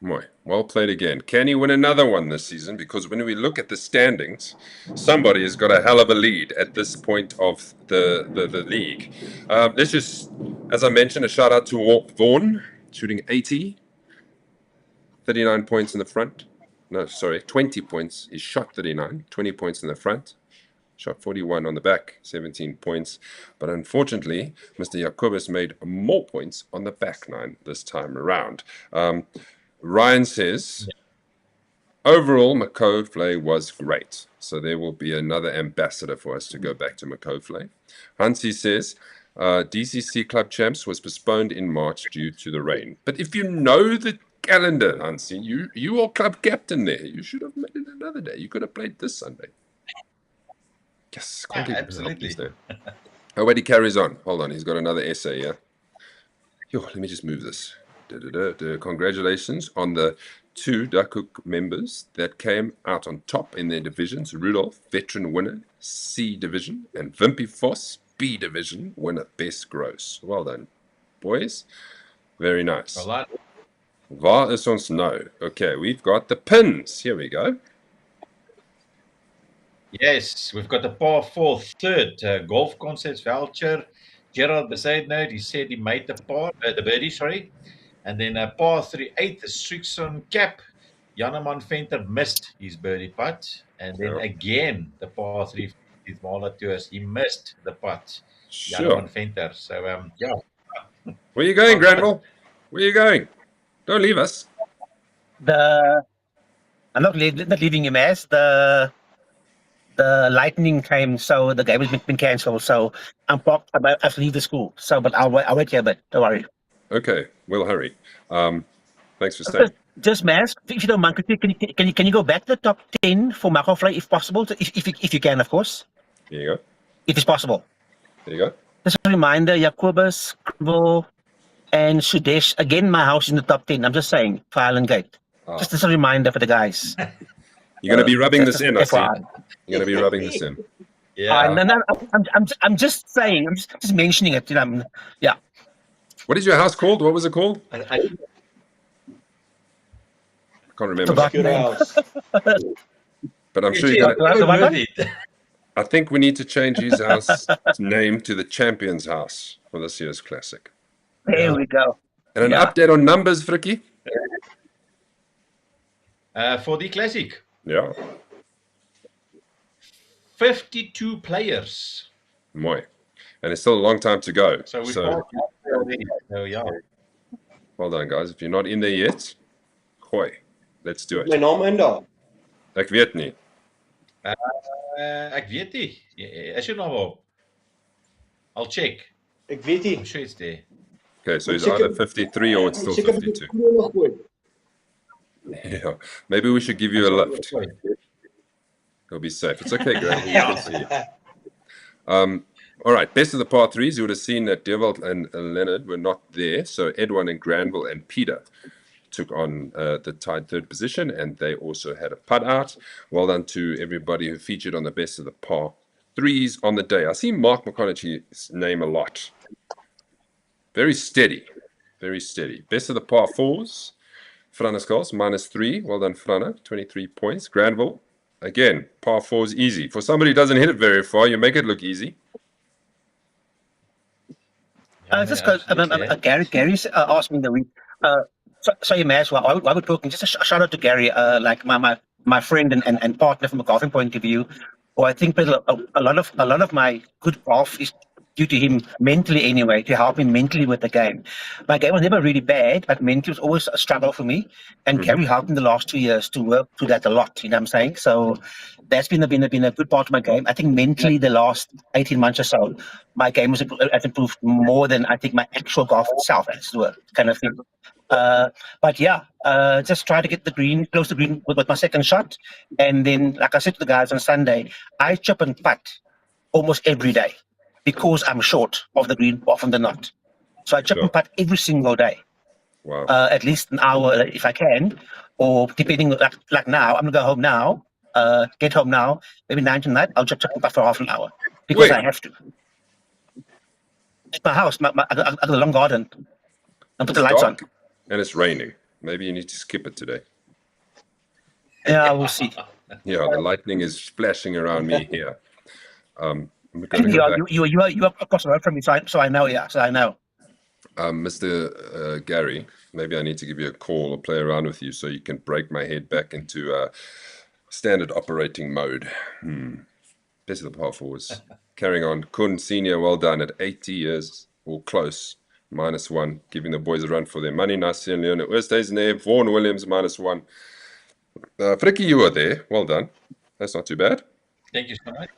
Speaker 3: Mooi. Well played again. Can he win another one this season? Because when we look at the standings, somebody has got a hell of a lead at this point of the league. Let's just, as I mentioned, a shout out to Vaughan, shooting 80, 39 points in the front. No, sorry, 20 points. He shot 39, 20 points in the front. Shot 41 on the back, 17 points. But unfortunately, Mr. Jacobus made more points on the back nine this time around. Ryan says, overall, Maccauvlei was great. So there will be another ambassador for us to go back to Maccauvlei. Hansi says, DCC Club Champs was postponed in March due to the rain. But if you know the calendar, Hansi, you are club captain there. You should have made it another day. You could have played this Sunday. Yes, can't get
Speaker 6: Absolutely.
Speaker 3: Oh, wait, he carries on. Hold on, he's got another essay, yeah? Yo, let me just move this. Congratulations on the 2 Duckhook members that came out on top in their divisions. Rudolph, veteran winner, C division, and Wimpy Voss, B division, winner, best gross. Well done, boys. Very nice.
Speaker 6: Well done.
Speaker 3: Waar is ons nou? Okay, we've got the pins. Here we go.
Speaker 6: Yes, we've got the par 4 third golf concepts voucher. Gerald beside note, he said he made the birdie, sorry. And then par 3 8th, the Strixon cap. Janeman Venter missed his birdie putt. And then again, the par 3 with Marla Tours, he missed the putt.
Speaker 3: Sure.
Speaker 6: Janeman Venter. So, yeah.
Speaker 3: Where are you going, Granville? Where are you going? Don't leave us.
Speaker 4: I'm not leaving you, Maz. The lightning came, so the game has been cancelled. So I have to leave the school. So, but I'll wait here a bit. Don't worry.
Speaker 3: Okay, we'll hurry. Thanks for staying.
Speaker 4: Just Maz, if you don't mind, can you go back to the top 10 for Maccauvlei if possible? If you can, of course.
Speaker 3: There you go.
Speaker 4: If it's possible.
Speaker 3: There you go.
Speaker 4: Just a reminder, Jacobus, Granville, and Sudesh. Again, my house in the top 10. I'm just saying, for Island Gate. Just as a reminder for the guys.
Speaker 3: You're going to be rubbing this in, I see.
Speaker 4: FYI.
Speaker 3: You're going to be rubbing this in.
Speaker 6: Yeah.
Speaker 4: No, I'm just saying. I'm just mentioning it. You know, yeah.
Speaker 3: What is your house called? What was it called?
Speaker 6: I
Speaker 3: Can't remember.
Speaker 4: Forgotten
Speaker 5: Your
Speaker 4: name.
Speaker 5: house.
Speaker 3: But I'm sure you're going to...
Speaker 4: The one-
Speaker 6: worth it.
Speaker 3: I think we need to change his house name to the Champions House for this year's Classic.
Speaker 4: There we go.
Speaker 3: And an
Speaker 4: Yeah.
Speaker 3: update on numbers, Frikkie?
Speaker 6: For the Classic,
Speaker 3: Yeah.
Speaker 6: 52 players.
Speaker 3: Mooi. And it's still a long time to go.
Speaker 6: So we've
Speaker 3: So
Speaker 6: got already. So, yeah.
Speaker 3: well done, guys. If you're not in there yet, gooi. Let's do
Speaker 5: My
Speaker 3: it.
Speaker 5: naam in daar.
Speaker 3: Ek weet nie.
Speaker 6: Ek weet nie. Is jou naam op? I'll check.
Speaker 5: Ek weet
Speaker 6: I'm
Speaker 5: nie.
Speaker 6: sure it's there.
Speaker 3: Okay, so it's
Speaker 5: Seker-
Speaker 3: either 53 or it's still
Speaker 5: Seker met die
Speaker 3: 52.
Speaker 5: kroon gooi.
Speaker 3: Yeah. Maybe we should give you a lift. It'll be safe. It's okay, Graham. We can see you. All right, best of the par threes. You would have seen that Dewald and Leonard were not there. So Edwin and Granville and Peter took on the tied third position, and they also had a putt out. Well done to everybody who featured on the best of the par threes on the day. I see Mark McConaughey's name a lot. Very steady, very steady. Best of the par fours. Frana scores -3. Well done, Frana. 23 points. Granville, again, par fours easy. For somebody who doesn't hit it very far, you make it look easy.
Speaker 4: Just because Gary asked me in the week. Sorry, Mash. While we're talking, just a shout out to Gary, like my friend and partner from a golfing point of view. Or I think a lot of my good golf is due to him mentally anyway, to help me mentally with the game. My game was never really bad, but mentally was always a struggle for me. And Gary helped in the last 2 years to work through that a lot. You know what I'm saying? So that's been a good part of my game. I think mentally the last 18 months or so, my game has improved more than I think my actual golf itself has worked, kind of thing. But yeah, just try to get the green, close the green with my second shot. And then, like I said to the guys on Sunday, I chip and putt almost every day because I'm short of the green from the knot. So I chip and putt every single day.
Speaker 3: Wow.
Speaker 4: At least an hour if I can, or depending, like now, I'm going to go home now, get home now, maybe 9 tonight, I'll just chip and putt for half an hour because I have to. At my house, I got a long garden. I'll put the lights on.
Speaker 3: And it's raining. Maybe you need to skip it today.
Speaker 4: Yeah, we'll see.
Speaker 3: Yeah, the lightning is splashing around me here.
Speaker 4: You are across the road from me, so I know. Yeah, so I know.
Speaker 3: Mr. Gary, maybe I need to give you a call or play around with you so you can break my head back into standard operating mode. Best of the par fours. Carrying on. Kun Senior, well done at 80 years or close. -1, giving the boys a run for their money. Nasir and Leon Oosthuizen there. Vaughan Williams, -1. Frikkie, you were there. Well done. That's not too bad.
Speaker 6: Thank you so much.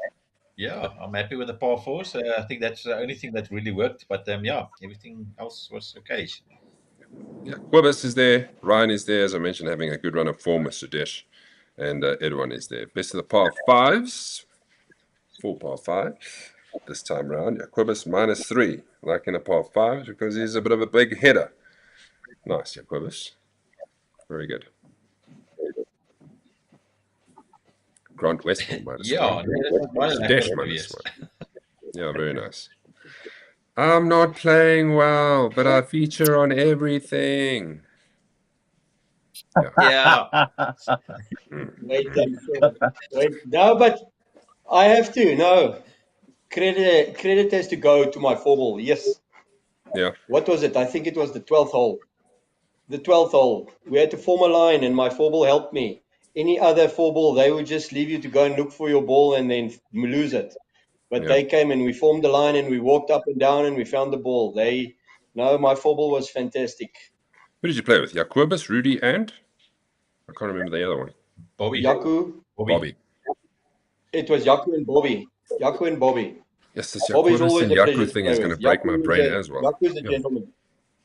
Speaker 6: Yeah, I'm happy with the par fours. I think that's the only thing that really worked. But yeah, everything else was okay.
Speaker 3: Yeah, Quibus is there. Ryan is there, as I mentioned, having a good run of form with Sudesh. And Edwin is there. Best of the par fives. 4 par 5 this time round. Jacobus -3, like in a par 5, because he's a bit of a big hitter. Nice, Jacobus. Very good. Grant Westphal -1. Sudesh -1. Yeah, very nice. I'm not playing well, but I feature on everything.
Speaker 6: Yeah.
Speaker 5: Wait, no, but I have to. No, credit has to go to my 4-ball. Yes.
Speaker 3: Yeah.
Speaker 5: What was it? I think it was the 12th hole. The 12th hole. We had to form a line, and my 4-ball helped me. Any other 4-ball, they would just leave you to go and look for your ball and then lose it. But they came and we formed the line and we walked up and down and we found the ball. My 4-ball was fantastic.
Speaker 3: Who did you play with? Jacobus, Rudy, and I can't remember the other one.
Speaker 6: Bobby.
Speaker 3: Bobby.
Speaker 5: It was Yaku and Bobby.
Speaker 3: Yes, this Jacobus and Yaku thing is going to break my brain as well.
Speaker 5: Yaku's a gentleman.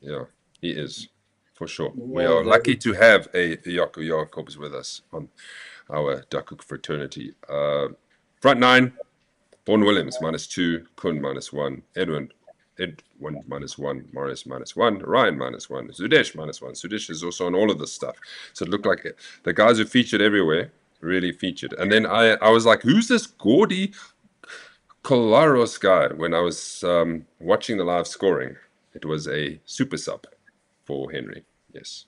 Speaker 3: Yeah, he is, for sure. We are lucky to have a Yaku Jacobs with us on our Duckhook fraternity. Front 9, Vaughan Williams -2, Kun -1, Edwin -1, Morris -1, Ryan -1, Sudesh -1. Sudesh is also on all of this stuff. So it looked like the guys who featured everywhere really featured. And then I was like, who's this gaudy Kolaros guy? When I was watching the live scoring, it was a super sub for Henry. Yes.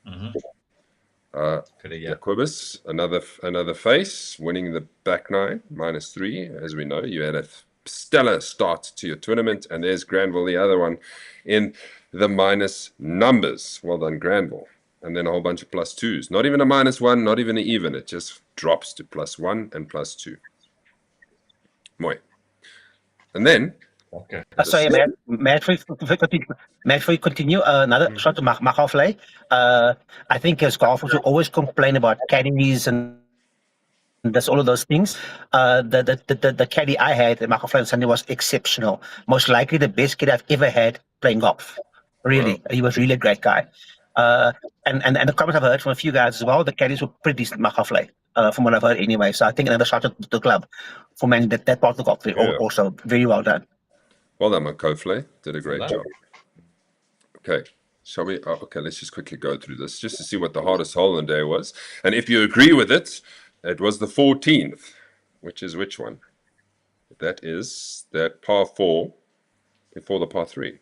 Speaker 3: Jacobus, another face, winning the back 9, -3. As we know, you had a stellar start to your tournament, and there's Granville, the other one in the minus numbers. Well done, Granville. And then a whole bunch of +2s. Not even a -1, not even an even. It just drops to +1 and +2. Mooi. And then...
Speaker 6: Okay.
Speaker 4: Sorry, Matt, before you continue, another shot to Maccauvlei. I think as golfers will always complain about caddies and that's all of those things. The caddy I had at Maccauvlei on Sunday was exceptional. Most likely the best caddy I've ever had playing golf. Really, wow. He was really a great guy. And the comments I've heard from a few guys as well, the caddies were pretty decent Maccauvlei, from what I've heard anyway. So I think another shout out to the club for managing that part of the golf. Also, very well done.
Speaker 3: Well done, Maccauvlei. Did a great job. Okay, Shall we? Oh, okay, let's just quickly go through this just to see what the hardest hole in the day was. And if you agree with it, it was the 14th, which is which one? That is that par 4 before the par 3,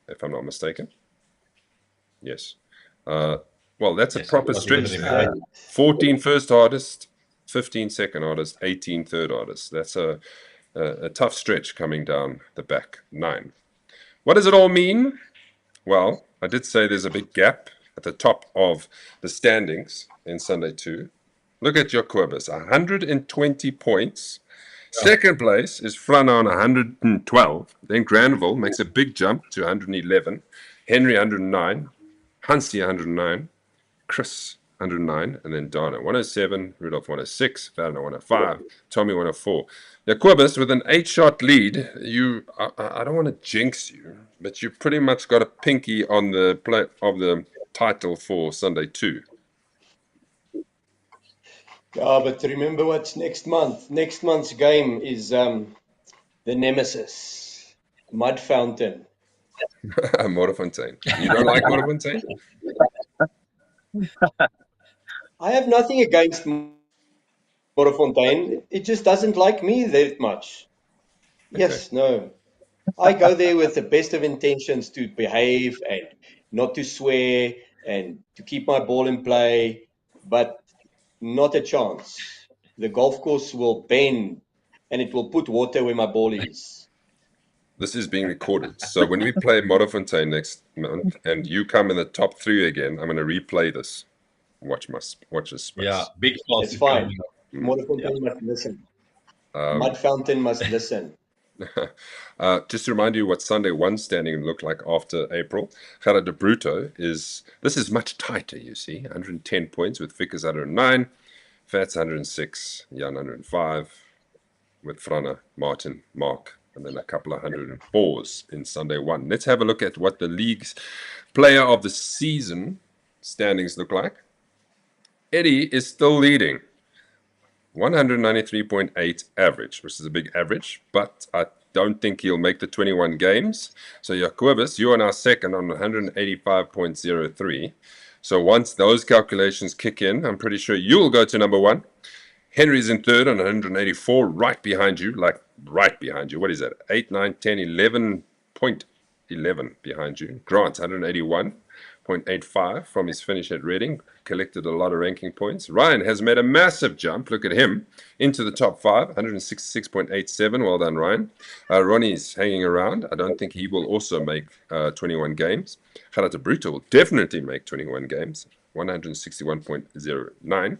Speaker 3: if I'm not mistaken. Yes. Well, that's a
Speaker 6: Yes,
Speaker 3: proper
Speaker 6: I was even
Speaker 3: stretch.
Speaker 6: remembering.
Speaker 3: 14 first hardest, 15 second hardest, 18 third hardest. That's a tough stretch coming down the back 9. What does it all mean? Well, I did say there's a big gap at the top of the standings in Sunday 2. Look at Jacobus, 120 points. Second place is Frana on 112. Then Granville makes a big jump to 111. Henry 109. Hansi 109. Chris 109. And then Donna 107. Rudolph 106. Werner 105. Tommy 104. Jacobus with an 8-shot lead. I don't want to jinx you, but you pretty much got a pinky on the play of the title for Sunday 2.
Speaker 5: Yeah, but remember what's next month. Next month's game is the Nemesis, Mud Fountain.
Speaker 3: Modderfontein. You don't like Modderfontein?
Speaker 5: I have nothing against Modderfontein. It just doesn't like me that much. Yes, no. I go there with the best of intentions to behave and not to swear and to keep my ball in play, but not a chance. The golf course will bend and it will put water where my ball is.
Speaker 3: This is being recorded. So when we play Modderfontein next month and you come in the top 3 again, I'm going to replay this. Watch this space.
Speaker 6: Yeah, big fault.
Speaker 5: It's fine. Modderfontein must listen. Mud Fountain must listen.
Speaker 3: Just to remind you what Sunday 1 standing looked like after April. Gerard de Bruto this is much tighter, you see. 110 points with Vickers 109, Fats 106, Jan 105, with Frana, Martin, Mark, and then a couple of 104s in Sunday 1. Let's have a look at what the league's player of the season standings look like. Eddie is still leading. 193.8 average, which is a big average, but I don't think he'll make the 21 games. So Jacobus, you are now second on 185.03. So once those calculations kick in, I'm pretty sure you'll go to number 1. Henry's in third on 184, right behind you, like right behind you. What is that? 8, 9, 10, 11.11 behind you. Grant, 181.85 from his finish at Reading. Collected a lot of ranking points. Ryan has made a massive jump. Look at him. Into the top 5, 166.87. Well done, Ryan. Ronnie's hanging around. I don't think he will also make 21 games. Gerard de Bruto will definitely make 21 games. 161.09.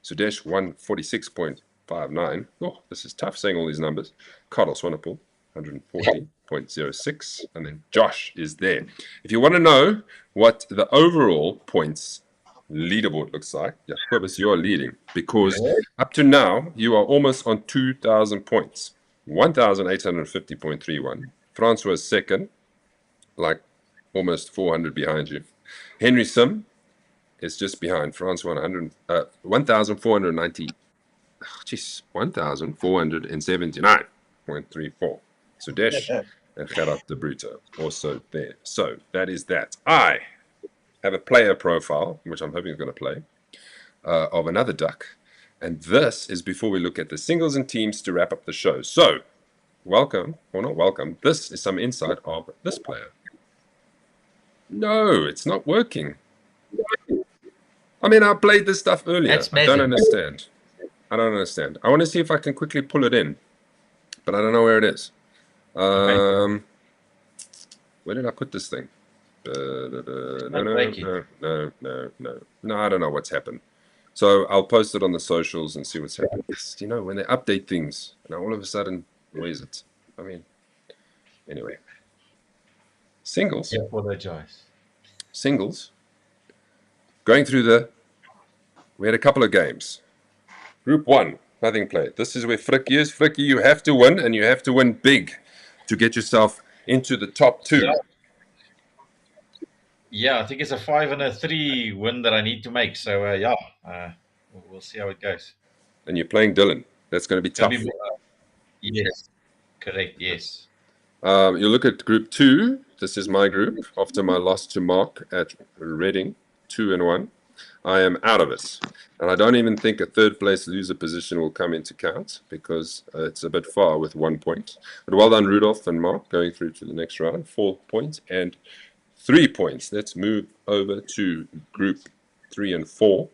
Speaker 3: Sudesh 146.59. Oh, this is tough saying all these numbers. Carl Swanepoel 140.06. And then Josh is there. If you want to know what the overall points leaderboard looks like, Jacobus, you're leading because up to now you are almost on 2,000 points. 1,850.31. Francois is second, like almost 400 behind you. Henry Sim is just behind Francois 1,490. Jeez, 1,479.34. Sudesh and Gerard de Bruto also there. So that is that. I have a player profile, which I'm hoping is going to play, of another duck. And this is before we look at the singles and teams to wrap up the show. So, welcome, or not welcome, this is some insight of this player. No, it's not working. I mean, I played this stuff earlier.
Speaker 6: That's
Speaker 3: I don't
Speaker 6: magic.
Speaker 3: understand. I don't understand. I want to see if I can quickly pull it in, but I don't know where it is. Where did I put this thing? No, I don't know what's happened. So I'll post it on the socials and see what's happened. Yes, you know, when they update things, and all of a sudden, where is it? I mean, anyway. Singles.
Speaker 6: I apologize.
Speaker 3: Singles. Going through we had a couple of games. Group 1, nothing played. This is where Frikkie is. Frikkie, you have to win, and you have to win big to get yourself into the top 2.
Speaker 6: Yeah, I think it's a 5 and a 3 win that I need to make. So, we'll see how it goes.
Speaker 3: And you're playing Dylan. That's going to be tough.
Speaker 6: Yes, correct, yes.
Speaker 3: You look at Group 2. This is my group. After my loss to Mark at Reading, 2-1, I am out of it. And I don't even think a third place loser position will come into count because it's a bit far with 1 point. But well done, Rudolph and Mark, going through to the next round. 4 points and 3 points. Let's move over to group 3 and 4.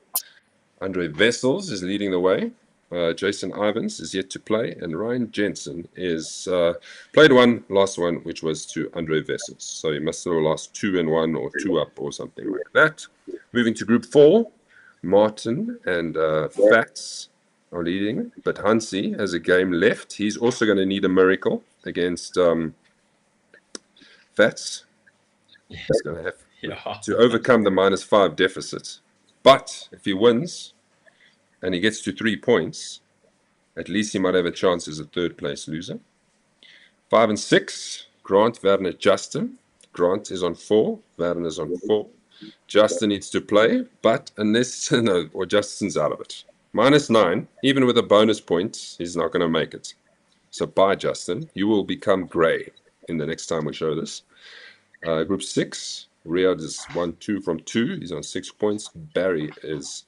Speaker 3: Andre Wessels is leading the way. Jason Ivans is yet to play, and Ryan Jensen is played one, lost one, which was to Andre Wessels. So he must have lost 2-1 or 2 up or something like that. Moving to group 4, Martin and Fats are leading, but Hansi has a game left. He's also going to need a miracle against Fats. He's going to have to overcome the -5 deficit. But if he wins and he gets to 3 points, at least he might have a chance as a third place loser. 5 and 6, Grant, Werner, Justin. Grant is on 4, Werner is on 4. Justin needs to play, but unless, no, or Justin's out of it. -9, even with a bonus point, he's not going to make it. So bye, Justin. You will become grey in the next time we show this. Group 6, Riyadh is 1-2 from 2. He's on 6 points. Barry is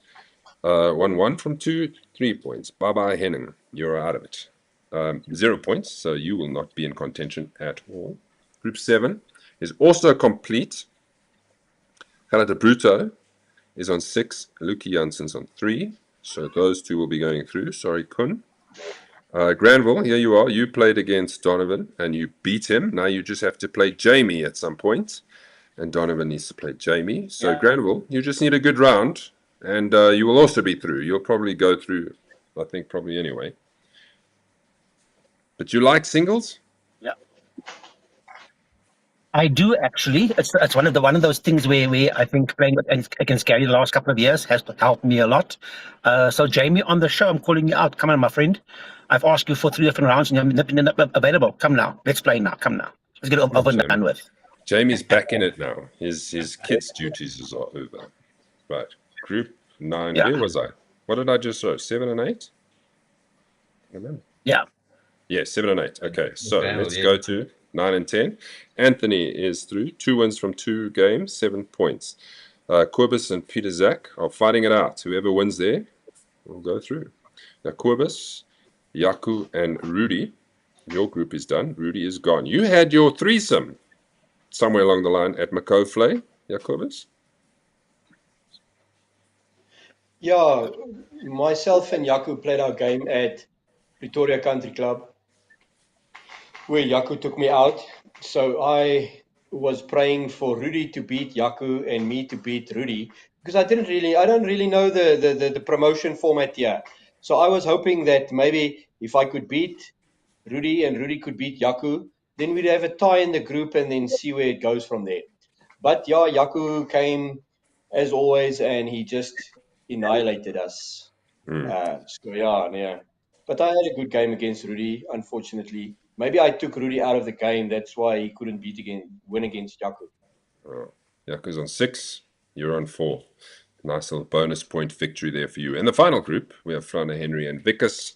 Speaker 3: 1-1 from 2, 3 points. Bye-bye, Henning. You're out of it. 0 points, so you will not be in contention at all. Group 7 is also complete. Canada Bruto is on 6. Luki Jansson's on 3. So those two will be going through. Sorry, Kun. Granville, here you are. You played against Donovan and you beat him. Now you just have to play Jamie at some point. And Donovan needs to play Jamie. So Granville, you just need a good round. And you will also be through. You'll probably go through, I think, probably anyway. But you like singles?
Speaker 4: Yeah. I do actually. It's one of those things where I think playing against Gary the last couple of years has helped me a lot. So Jamie, on the show, I'm calling you out. Come on, my friend. I've asked you for 3 different rounds and you're not available. Come now. Let's play now. Come now. Let's get it over and done with.
Speaker 3: Jamie's back in it now. His kids' duties are over. Right. Group 9.
Speaker 4: Yeah.
Speaker 3: Where was I? What did I just show? 7 and 8? I remember.
Speaker 4: Yeah.
Speaker 3: Yeah, 7 and 8. Okay, so
Speaker 6: Well,
Speaker 3: let's
Speaker 6: yeah.
Speaker 3: go to 9 and 10. Anthony is through. 2 wins from 2 games, 7 points. Corbus and Peter Zach are fighting it out. Whoever wins there will go through. Now, Corbus, Yaku, and Rudy, your group is done. Rudy is gone. You had your threesome somewhere along the line at Maccauvlei, Jacobus?
Speaker 5: Yeah, myself and Yaku played our game at Pretoria Country Club, where Yaku took me out. So I was praying for Rudy to beat Yaku and me to beat Rudy, because I don't really know the promotion format here. So I was hoping that maybe if I could beat Rudy and Rudy could beat Yaku, then we'd have a tie in the group and then see where it goes from there. But yeah, Yaku came as always and he just annihilated us. So yeah. But I had a good game against Rudy, unfortunately. Maybe I took Rudy out of the game. That's why he couldn't win against Yaku.
Speaker 3: Oh, Yaku's on 6. You're on 4. Nice little bonus point victory there for you. In the final group, we have Frana, Henry, and Vickers.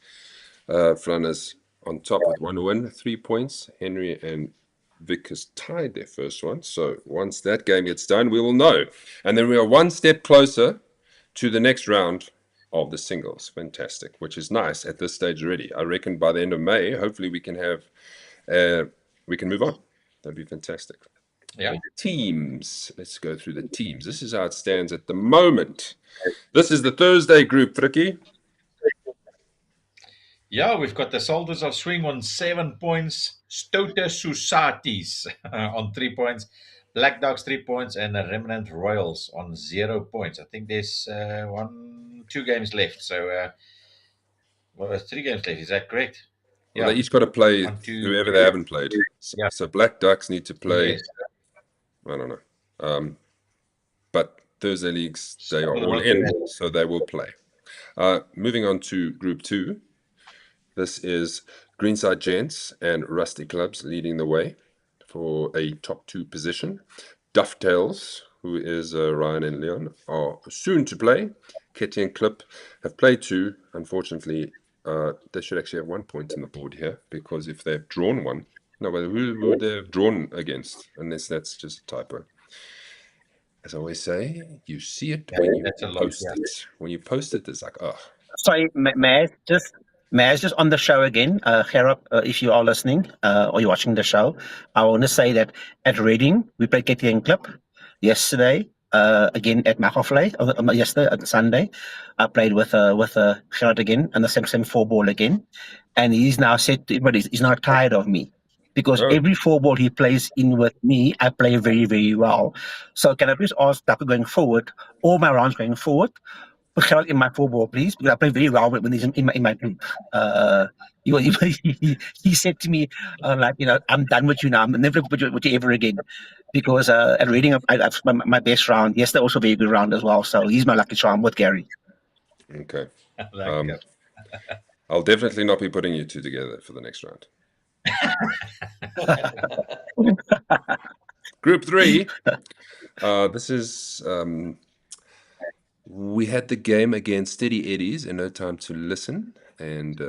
Speaker 3: Frana's on top with 1 win, 3 points. Henry and Vickers tied their first one. So once that game gets done, we will know. And then we are 1 step closer to the next round of the singles. Fantastic, which is nice at this stage already. I reckon by the end of May, hopefully we can have, we can move on. That'd be fantastic.
Speaker 6: Yeah.
Speaker 3: Teams. Let's go through the teams. This is how it stands at the moment. This is the Thursday group, Frikkie.
Speaker 6: Yeah, we've got the Soldiers of Swing on 7 points, Stoter Societies on 3 points, Black Dogs 3 points, and the Remnant Royals on 0 points. I think there's 2 games left. So, well, there's 3 games left. Is that correct?
Speaker 3: Well, they each got to play
Speaker 6: 1, 2,
Speaker 3: whoever they haven't played.
Speaker 6: Yeah.
Speaker 3: So Black Ducks need to play,
Speaker 6: Yes.
Speaker 3: I don't know. But Thursday leagues, they are
Speaker 6: Some of them
Speaker 3: all
Speaker 6: will
Speaker 3: in,
Speaker 6: play.
Speaker 3: so they will play. Moving on to Group 2. This is Greenside Gents and Rusty Clubs leading the way for a top 2 position. Dufftails, who is Ryan and Leon, are soon to play. Ketty and Clip have played 2. Unfortunately, they should actually have 1 point in the board here, because if they've drawn 1, No, but who would they have drawn against? Unless that's just a typo. As I always say, you see it when you
Speaker 6: That's a lot.
Speaker 3: post it. When you post it, it's like, oh,
Speaker 4: Sorry, Maz, just on the show again. Gerard, if you are listening or you're watching the show, I want to say that at Reading we played KTN Club yesterday. Again at Maccauvlei, yesterday on Sunday, I played with Gerard again and the same four ball again, and he's now said to everybody he's now tired of me because
Speaker 3: oh,
Speaker 4: every four ball he plays in with me, I play very very well. So can I please ask Ducker going forward, all my rounds going forward? Put Gerard in my football, please, because I play very well when he's in my group. He said to me, like, I'm done with you now. I'm never with you ever again. Because at Reading, I've my best round. Yesterday also very good round as well. So he's my lucky charm with Gary.
Speaker 3: okay.
Speaker 6: Like,
Speaker 3: I'll definitely not be putting you two together for the next round. Group 3. This is we had the game against Steady Eddies and No Time to Listen, and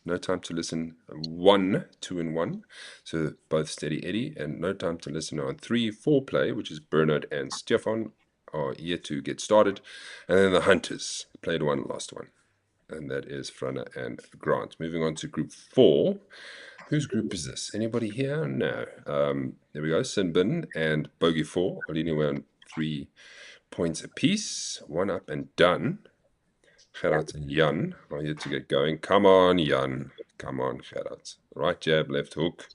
Speaker 3: No Time to Listen 1, 2 and 1. So both Steady Eddie and No Time to Listen are on 3-4 play, which is Bernard and Stefan are yet to get started. And then the Hunters played one, lost one. And that is Frana and Grant. Moving on to group 4. Whose group is this? Anybody here? No. There we go. Sinbin and Bogey 4 are leading away on 3 points apiece. 1 up and done. Gerard and Jan are here to get going. Come on, Jan. Come on, Gerard. Right jab, left hook.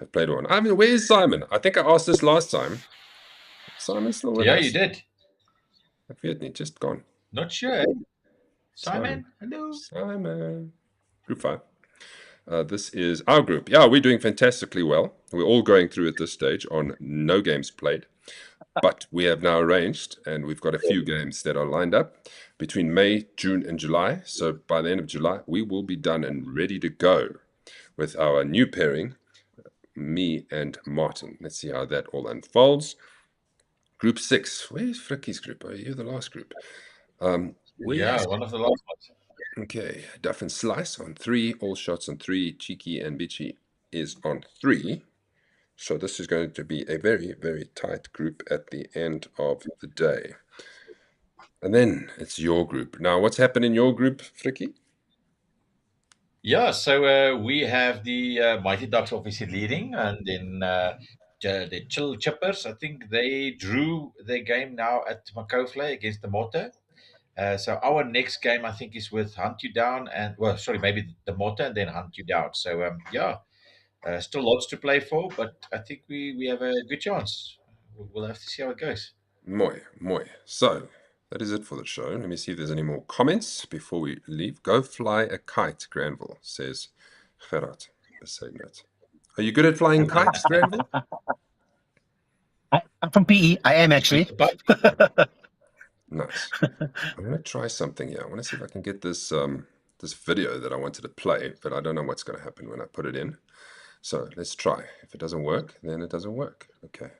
Speaker 3: I've played one. I mean, where's Simon? I think I asked this last time. Simon's still with
Speaker 6: yeah,
Speaker 3: us.
Speaker 6: you did.
Speaker 3: I forget, he's just gone.
Speaker 6: Not sure. Eh? Simon, hello.
Speaker 3: Simon. Group 5. This is our group. Yeah, we're doing fantastically well. We're all going through at this stage on no games played. But we have now arranged, and we've got a few games that are lined up between May, June, and July. So by the end of July, we will be done and ready to go with our new pairing, me and Martin. Let's see how that all unfolds. Group 6. Where's Fricky's group? Oh, you're the last group.
Speaker 6: Yeah, one of the last ones.
Speaker 3: Okay, Duff and Slice on 3, All Shots on 3, Cheeky and Bitchy is on 3. So this is going to be a very, very tight group at the end of the day. And then it's your group. Now, what's happened in your group, Fricky?
Speaker 6: Yeah, so we have the Mighty Ducks obviously leading, and then the Chill Chippers, I think they drew their game now at Maccauvlei against the Motta. So our next game, I think, is with Hunt You Down and, well, sorry, maybe the Motta and then Hunt You Down. So, yeah, still lots to play for, but I think we have a good chance. We'll have to see how it goes.
Speaker 3: Mooi, mooi. So, that is it for the show. Let me see if there's any more comments before we leave. Go fly a kite, Granville, says Gerard. The same note. Are you good at flying kites, Granville?
Speaker 4: I'm from PE. I am actually.
Speaker 6: But
Speaker 3: Nice. I'm going to try something here. I want to see if I can get this this video that I wanted to play, but I don't know what's going to happen when I put it in. So let's try. If it doesn't work, then it doesn't work. Okay.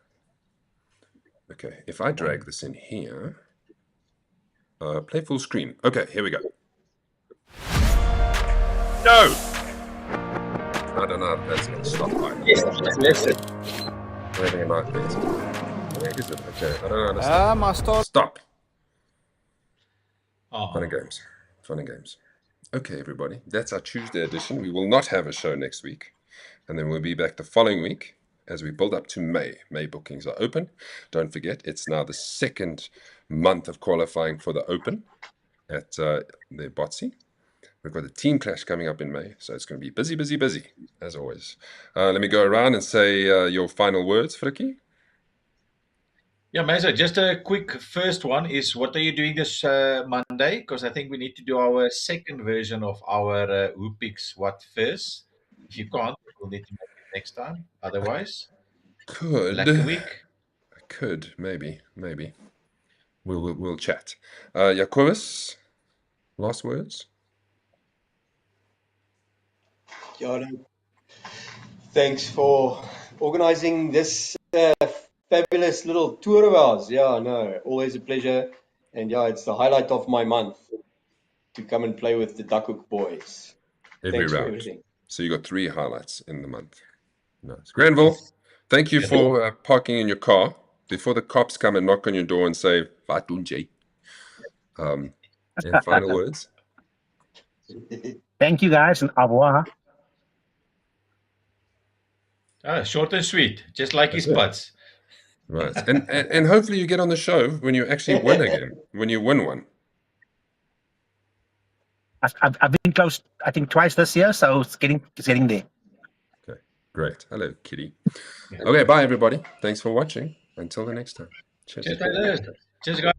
Speaker 3: Okay. If I drag this in here, play full screen. Okay, here we go. No! I don't know if that's going to stop like
Speaker 4: Yes, listen.
Speaker 3: anything in my face. Where is it? Okay, I don't understand. Stop. Fun and games. Fun and games. Okay, everybody. That's our Tuesday edition. We will not have a show next week. And then we'll be back the following week as we build up to May. May bookings are open. Don't forget, it's now the second month of qualifying for the Open at the Botsy. We've got a team clash coming up in May, so it's going to be busy, busy, busy, as always. Let me go around and say your final words, Frikkie.
Speaker 6: yeah, Meza, just a quick first one is what are you doing this Monday? Because I think we need to do our second version of our Who Picks What first. If you can't, we'll need to make it next time. Otherwise, lekker week.
Speaker 3: I could, maybe. We'll chat. Jacobus, last words?
Speaker 5: Yeah, no, thanks for organizing this fabulous little tour of ours. Yeah, no, always a pleasure. And yeah, it's the highlight of my month to come and play with the Duckhook boys.
Speaker 3: Every
Speaker 5: Thanks for
Speaker 3: round.
Speaker 5: everything.
Speaker 3: So you got 3 highlights in the month. Nice. Granville,
Speaker 5: Yes.
Speaker 3: thank you
Speaker 6: Yes.
Speaker 3: for parking in your car before the cops come and knock on your door and say, "Wat doen jy?" And final words.
Speaker 4: Thank you guys and au revoir.
Speaker 6: Short and sweet, just like his
Speaker 3: That's it.
Speaker 6: putts.
Speaker 3: Right. And hopefully you get on the show when you actually win again, when you win one.
Speaker 4: I've been close, I think, twice this year, so it's getting there.
Speaker 3: Okay, great. Hello, Kitty. Okay, bye everybody. Thanks for watching. Until the next time. Cheers.
Speaker 6: Cheers, brothers. Cheers, guys.